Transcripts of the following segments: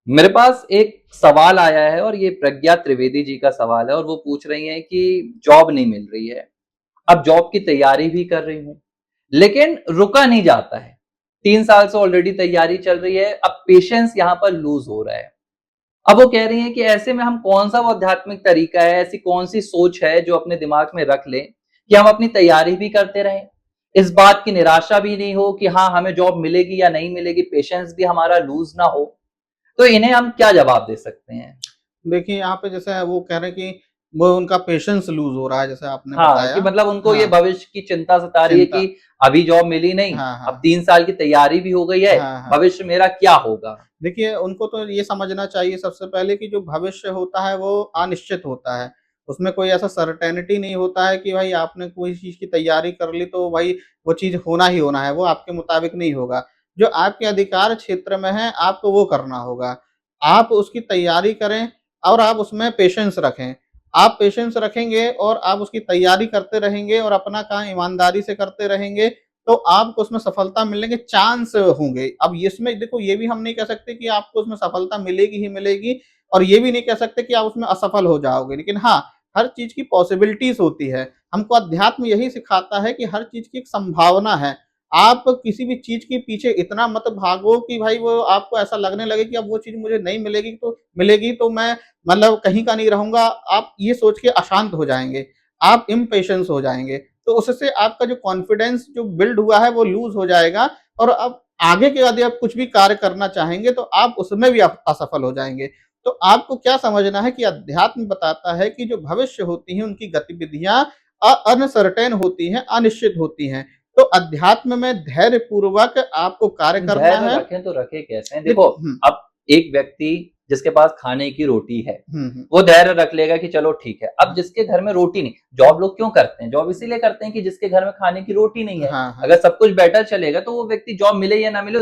मेरे पास एक सवाल आया है और ये प्रज्ञा त्रिवेदी जी का सवाल है और वो पूछ रही हैं कि जॉब नहीं मिल रही है। अब जॉब की तैयारी भी कर रही हूँ, लेकिन रुका नहीं जाता है। 3 साल से ऑलरेडी तैयारी चल रही है, अब पेशेंस यहाँ पर लूज़ हो रहा है। अब वो कह रही हैं कि ऐसे में हम कौन-सा वो आध्यात्मिक तरीका है, ऐसी कौन-सी सोच है जो अपने दिमाग में रख लें कि हम अपनी तैयारी भी करते रहें। इस बात की निराशा भी नहीं हो कि हाँ, हमें जॉब मिलेगी या नहीं मिलेगी, पेशेंस भी हमारा लूज़ ना हो। तो इन्हें हम क्या जवाब दे सकते हैं? देखिए, यहाँ पे जैसे वो कह रहे हैं कि वो उनका पेशेंस लूज़ हो रहा है, जैसे आपने हाँ, कि बताया। मतलब उनको ये हाँ, भविष्य की चिंता सता रही है चिंता। कि अभी जॉब मिली नहीं, हाँ, अब हाँ। 3 साल की तैयारी भी हो गई है, हाँ, हाँ। भविष्य मेरा क्या होगा? देखिए, उनको तो ये समझना चाहिए सबसे पहले कि जो भविष्य होता है वो अनिश्चित होता है। उसमें कोई ऐसा सर्टेनिटी नहीं होता है कि भाई आपने कोई चीज़ की तैयारी कर ली तो भाई वो चीज़ होना ही होना है, वो आपके मुताबिक नहीं होगा। जो आपके अधिकार क्षेत्र में है, आपको वो करना होगा। आप उसकी तैयारी करें और आप उसमें पेशेंस रखें। आप पेशेंस रखेंगे और आप उसकी तैयारी करते रहेंगे और अपना काम ईमानदारी से करते रहेंगे, तो आपको उसमें सफलता मिलने के चांस होंगे। अब इसमें देखो ये भी हम नहीं कह सकते कि आपको उसमें सफलता मिलेगी ही मिलेगी और ये भी नहीं कह सकते कि आप उसमें असफल हो जाओगे। लेकिन हाँ, हर चीज़ की पॉसिबिलिटीज़ होती है। हमको अध्यात्म यही सिखाता है कि हर चीज़ की एक संभावना है। आप किसी भी चीज़ के पीछे इतना मत भागो कि भाई वो आपको ऐसा लगने लगे कि अब वो चीज़ मुझे नहीं मिलेगी तो मैं मतलब कहीं का नहीं रहूँगा। आप ये सोच के अशांत हो जाएँगे। आप इम्पेशेंस हो जाएँगे। तो उससे आपका जो कॉन्फिडेंस जो बिल्ड हुआ है वो लूज़ हो जाएगा और अब आगे के यदि आप कुछ भी कार्य करना चाहेंगे तो आप उसमें भी आप असफल हो जाएँगे। तो आपको क्या समझना है कि अध्यात्म बताता है कि जो भविष्य होती हैं उनकी गतिविधियाँ अनसर्टेन होती हैं, अनिश्चित होती हैं। तो अध्यात्म में धैर्यपूर्वक आपको कार्य करना धैर्य है। रखें तो रखें कैसे? देखो, देखो अब एक व्यक्ति जिसके पास खाने की रोटी है, हुँ, हुँ। वो धैर्य रख लेगा कि चलो ठीक है। अब हाँ, जिसके घर में रोटी नहीं, जॉब लोग क्यों करते हैं? जॉब इसीलिए करते हैं कि जिसके घर में खाने की रोटी नहीं है। हाँ, हाँ। अगर सब कुछ बेटर चलेगा तो वो व्यक्ति जॉब मिले या ना मिले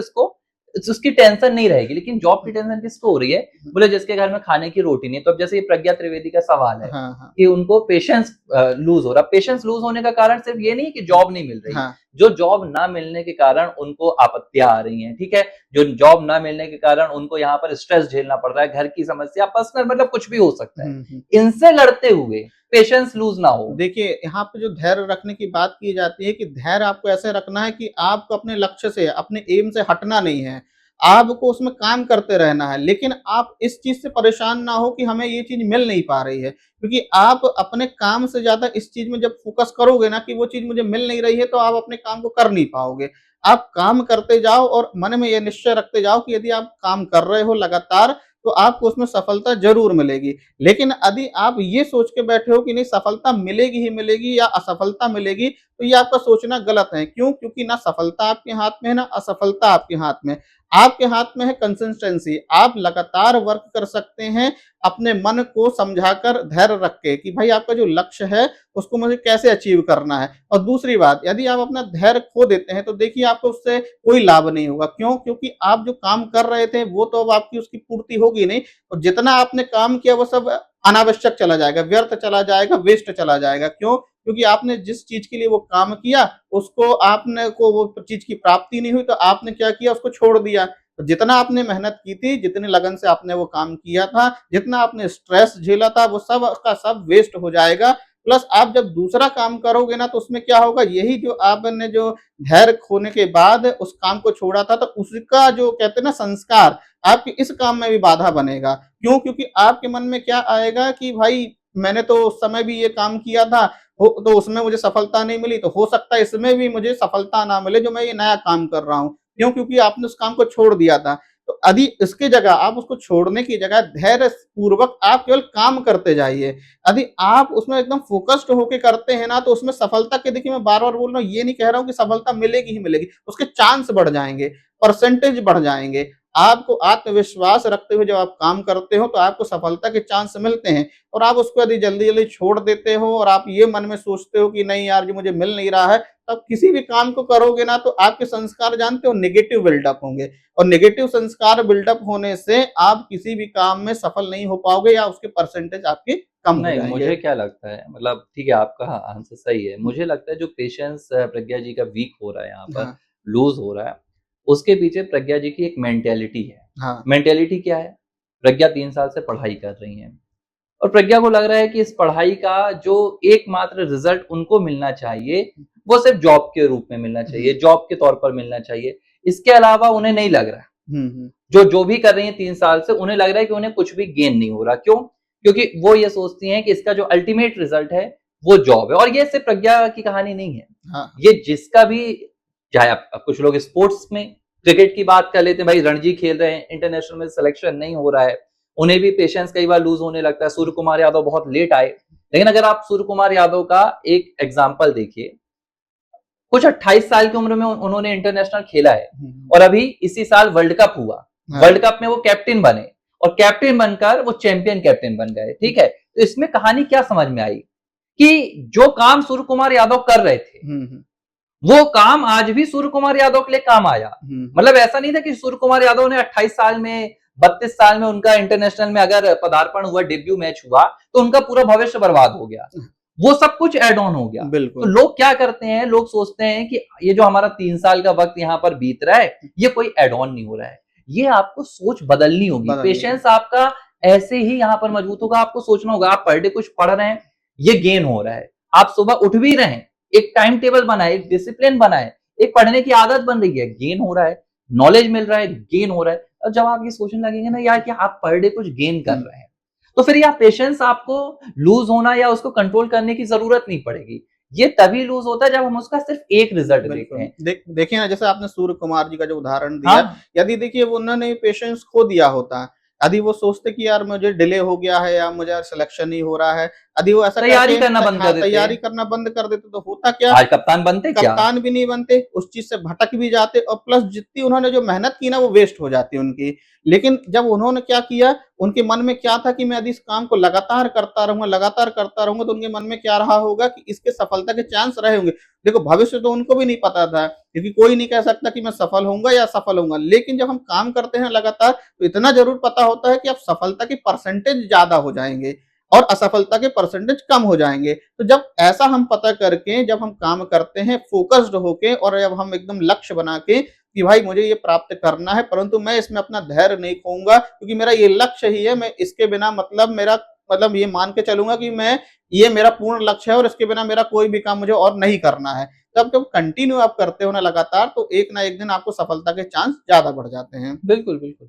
उसकी टेंशन नहीं रहेगी। लेकिन जॉब की टेंशन किसको हो रही है? बोले जिसके घर में खाने की रोटी नहीं है। तो अब जैसे ये प्रज्ञा त्रिवेदी का सवाल है हाँ, हाँ। कि उनको पेशेंस लूज़ हो रहा है। पेशेंस लूज़ होने का कारण सिर्फ ये नहीं है कि जॉब नहीं मिल रही। हाँ। जो जॉब ना मिलने के कारण उनको आपत्तियाँ आ रही हैं, ठीक है? जो जॉब ना मिलने के कारण उनको यहाँ पर स्ट्रेस झेलना पड़ रहा है, घर की समस्या, पर्सनल मतलब कुछ भी हो सकता है। हुँ, हुँ। इनसे लड़ते हुए पेशेंस लूज़ ना हो। देखिए, यहाँ पे जो धैर्य रखने की बात की जाती है कि धैर्य आपको ऐसे रखना है कि आपको अपने लक्ष्य से, अपने एम से हटना नहीं है। आपको उसमें काम करते रहना है, लेकिन आप इस चीज़ से परेशान ना हो कि हमें ये चीज़ मिल नहीं पा रही है। क्योंकि आप अपने काम से ज़्यादा इस चीज़ में जब फ़ोकस करोगे ना कि वो चीज़ मुझे मिल नहीं रही है, तो आप अपने काम को कर नहीं पाओगे। आप काम करते जाओ और मन में ये निश्चय रखते जाओ कि यदि आप काम कर रहे हो लगातार, तो आपको उसमें सफलता ज़रूर मिलेगी। लेकिन यदि आप ये सोच के बैठे हो कि नहीं सफलता मिलेगी ही मिलेगी या असफलता मिलेगी, तो ये आपका सोचना गलत है। क्यों? क्योंकि ना सफलता आपके हाथ में है, ना असफलता आपके हाथ में। आपके हाथ में है कंसिस्टेंसी। आप लगातार वर्क कर सकते हैं, अपने मन को समझाकर धैर्य रख के कि भाई आपका जो लक्ष्य है, उसको मुझे कैसे अचीव करना है। और दूसरी बात, यदि आप अपना धैर्य खो देते हैं, तो देखिए आपको उससे कोई लाभ नहीं होगा। क्यों? क्योंकि आप जो काम कर रहे थे, वो तो अब आपकी उसकी पूर्ति होगी नहीं। और जितना आपने काम किया वो सब अनावश्यक चला जाएगा, व्यर्थ चला जाएगा, वेस्ट चला जाएगा। क्यों? क्योंकि आपने जिस चीज़ के लिए वो काम किया, उसको आपने को वो चीज़ की प्राप्ति नहीं हुई, तो आपने क्या किया उसको छोड़ दिया। तो जितना आपने मेहनत की थी, जितनी लगन से आपने वो काम किया था, जितना आपने स्ट्रेस झेला था, वो सब का सब वेस्ट हो जाएगा। प्लस आप जब दूसरा काम करोगे ना, तो उसमें क्या होगा, यही जो आपने जो धैर्य खोने के बाद उस काम को छोड़ा था, तो उसका जो कहते हैं ना संस्कार, आपके इस काम में भी बाधा बनेगा। क्यों? क्योंकि आपके मन में क्या आएगा कि भाई मैंने तो उस समय भी ये काम किया था, हो तो उसमें मुझे सफलता नहीं मिली, तो हो सकता है इसमें भी मुझे सफलता ना मिले जो मैं ये नया काम कर रहा हूँ। क्यों? क्योंकि आपने उस काम को छोड़ दिया था। तो यदि इसकी जगह आप उसको छोड़ने की जगह धैर्य पूर्वक आप केवल काम करते जाइए। यदि आप उसमें एकदम फ़ोकस्ड होके करते हैं ना, तो उसमें सफलता के देखिए मैं बार-बार बोल रहा हूँ, ये नहीं कह रहा हूँ कि सफलता मिलेगी ही मिलेगी, उसके चांस बढ़ जाएँगे, परसेंटेज बढ़ जाएँगे। आपको आत्मविश्वास रखते हुए जब आप काम करते हो, तो आपको सफलता के चांस मिलते हैं और आप उसको यदि जल्दी-जल्दी छोड़ देते हो और आप ये मन में सोचते हो कि नहीं यार, जो मुझे मिल नहीं रहा है, तब किसी भी काम को करोगे ना, तो आपके संस्कार जानते हो नेगेटिव बिल्डअप होंगे और नेगेटिव संस्कार बिल्डअप होने से आप किसी भी काम में सफल नहीं हो पाओगे या उसके परसेंटेज आपके कम हो नहीं, जाएँगे। मुझे क्या लगता है मतलब ठीक है आपका आंसर सही है। मुझे लगता है जो पेशेंस प्रज्ञा जी का वीक हो रहा है यहाँ पर, हाँ, लूज़ हो रहा है, उसके पीछे प्रज्ञा जी की एक मेंटालिटी है। हाँ, मेंटालिटी क्या है? प्रज्ञा 3 साल से पढ़ाई कर रही हैं और प्रज्ञा को लग रहा है कि इस पढ़ाई का जो एकमात्र रिजल्ट उनको मिलना चाहिए, वो सिर्फ जॉब के रूप में मिलना चाहिए, जॉब के तौर पर मिलना चाहिए। इसके अलावा उन्हें नहीं लग रहा है। जो भी कर रही हैं 3 साल से, उन्हें लग रहा है कि उन्हें कुछ भी गेन नहीं हो रहा। क्यों? क्योंकि वो ये सोचती हैं कि इसका जो अल्टीमेट रिजल्ट है, वो जॉब है। और ये सिर्फ प्रज्ञा की कहानी नहीं है। हाँ। ये जिसका भी, चाहे अब कुछ लोग स्पोर्ट्स में क्रिकेट की बात कर लेते हैं, भाई रणजी खेल रहे हैं, इंटरनेशनल में सिलेक्शन नहीं हो रहा है, उन्हें भी पेशेंस कई बार लूज होने लगता है। सूर्य कुमार यादव बहुत लेट आए, लेकिन अगर आप सूर्य कुमार यादव का एक एग्जाम्पल देखिए, कुछ 28 साल की उम्र में उन्होंने इंटरनेशनल खेला है और अभी इसी साल वर्ल्ड कप हुआ। वर्ल्ड कप में वो कैप्टन बने और कैप्टन बनकर वो चैंपियन कैप्टन बन गए। ठीक है, तो इसमें कहानी क्या समझ में आई कि जो काम सूर्य कुमार यादव कर रहे थे, वो काम आज भी सूर्य कुमार यादव के लिए काम आया। मतलब ऐसा नहीं था कि सूर्य कुमार यादव ने 28 साल में, 32 साल में उनका इंटरनेशनल में अगर पदार्पण हुआ, डेब्यू मैच हुआ, तो उनका पूरा भविष्य बर्बाद हो गया। वो सब कुछ एड ऑन हो गया। तो लोग क्या करते हैं, लोग सोचते हैं कि ये जो हमारा 3 साल का वक्त यहाँ पर बीत रहा है, ये कोई एड ऑन नहीं हो रहा है। ये आपको सोच बदलनी होगी। पेशेंस आपका ऐसे ही यहाँ पर मजबूत होगा। आपको सोचना होगा, आप पर डे कुछ पढ़ रहे हैं, ये गेन हो रहा है। आप सुबह उठ भी रहे हैं, एक टाइम टेबल बनाए, एक डिसिप्लिन बनाए, एक पढ़ने की आदत बन रही है, गेन हो रहा है। नॉलेज मिल रहा है, गेन हो रहा है। और जब आप ये सोचने लगेंगे ना यार कि आप पर डे कुछ गेन कर रहे हैं, तो फिर यह पेशेंस आपको लूज होना या उसको कंट्रोल करने की जरूरत नहीं पड़ेगी। ये तभी लूज होता है जब हम उसका सिर्फ एक रिजल्ट देखते हैं। देखिए ना, जैसे आपने सूर्य कुमार जी का जो उदाहरण दिया, यदि देखिए वो उन्होंने पेशेंस खो दिया होता, यदि वो सोचते कि यार मुझे डिले हो गया है या मुझे सिलेक्शन नहीं हो रहा है, यदि वो ऐसा तैयारी करना बंद कर देते, तैयारी करना बंद कर देते, तो होता क्या, आज कप्तान बनते, कप्तान भी नहीं बनते, उस चीज से भटक भी जाते और प्लस जितनी उन्होंने जो मेहनत की ना वो वेस्ट हो जाती उनकी। लेकिन जब उन्होंने क्या किया, उनके मन में क्या था कि मैं यदि इस काम को लगातार करता रहूंगा, तो उनके मन में क्या रहा होगा कि इसके सफलता के चांस रहे होंगे। देखो, भविष्य तो उनको भी नहीं पता था, क्योंकि कोई नहीं कह सकता कि मैं सफल होऊंगा या असफल होऊंगा। लेकिन जब हम काम करते हैं लगातार, तो इतना जरूर पता होता है कि अब सफलता की परसेंटेज ज्यादा हो जाएंगे और असफलता के परसेंटेज कम हो जाएंगे। तो जब ऐसा हम पता करके जब हम काम करते हैं फोकस्ड होके, और जब हम एकदम लक्ष्य बना के कि भाई मुझे ये प्राप्त करना है, परंतु मैं इसमें अपना धैर्य नहीं खोऊंगा, क्योंकि मेरा ये लक्ष्य ही है, मैं इसके बिना मतलब ये मान के चलूंगा कि मैं, ये मेरा पूर्ण लक्ष्य है और इसके बिना मेरा कोई भी काम मुझे और नहीं करना है। तब जब कंटिन्यू आप करते हो ना लगातार, तो एक ना एक दिन आपको सफलता के चांस ज्यादा बढ़ जाते हैं। बिल्कुल बिल्कुल।